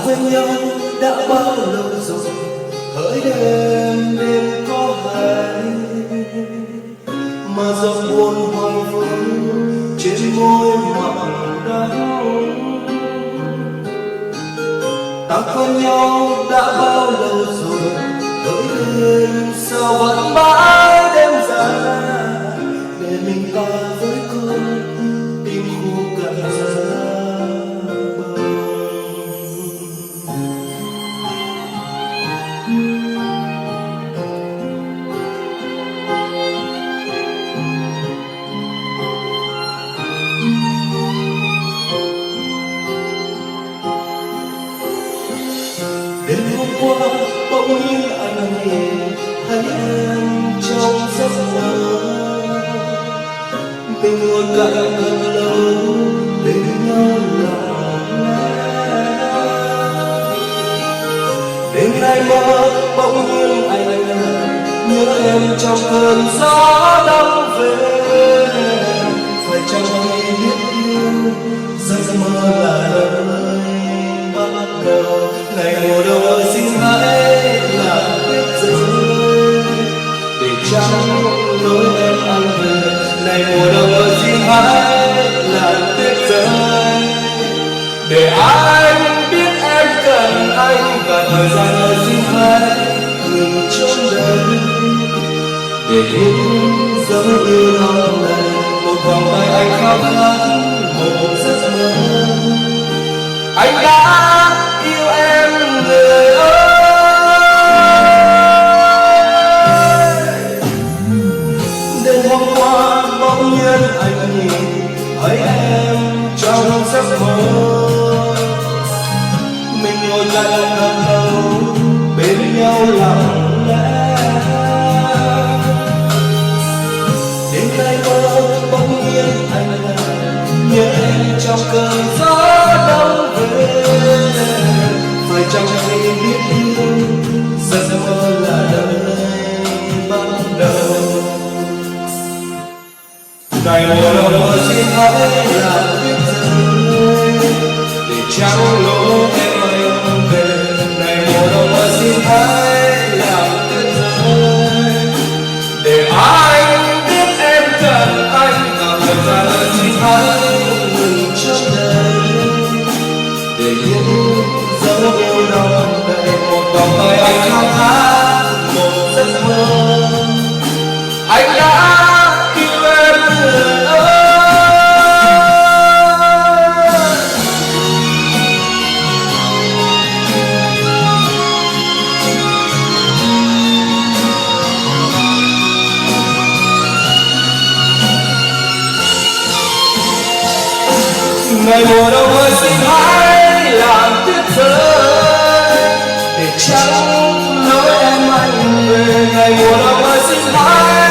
bên nhau đã bao lâu rồi, hỡi đêm đêm có hay mà giọt buồn hoang vương trên môi mặn đắng. Ta quen nhau đã bao lâu rồi, hỡi đêm sao vẫn mãi đêm dài để mình ta với cơn tim khô cạn ra. Đêm hôm qua bỗng nhiên anh nhìn thấy em trong giấc mơ, mình ngồi cạnh thật lâu bên nhau lặng lẽ. Đêm nay mơ bỗng nhiên anh nhớ em trong cơn gió đông về, phải chăng anh biết yêu giấc mơ là nơi bắt đầu. Ngày mùa đông ơi xin hãy làm tuyết rơi để trắng lối em ăn về. Này mùa đông ơi xin hãy làm tuyết rơi để anh biết em cần anh, và thời gian ơi xin hãy ngừng chốn đây để những dấu yêu lòng này một vòng tay anh khao khát một giấc mơ. Anh đã yêu em người ơi. Đêm hôm qua bỗng nhiên anh nhìn thấy em trong giấc mơ, mình ngồi cạnh thật lâu bên nhau lặng lẽ. Đêm nay mơ bỗng nhiên anh nhớ em trong cơn gió đông về, phải chăng anh biết yêu giấc mơ là nơi bắt đầu. Ngày mùa đông ơi xin hãy làm tuyết rơi để trao lối em anh về. Ngày mùa đông ơi xin hãy làm tuyết rơi để anh biết em cần anh, và thời gian ơi xin hãy ngừng chốn đây để những dấu yêu lòng đầy một vòng tay anh khao khát một giấc mơ. Anh đã yêu em người ơi. Ngày mùa đông ơi xin hãy làm tuyết rơi để trắng lối em anh về. Ngày mùa đông ơi xin hãy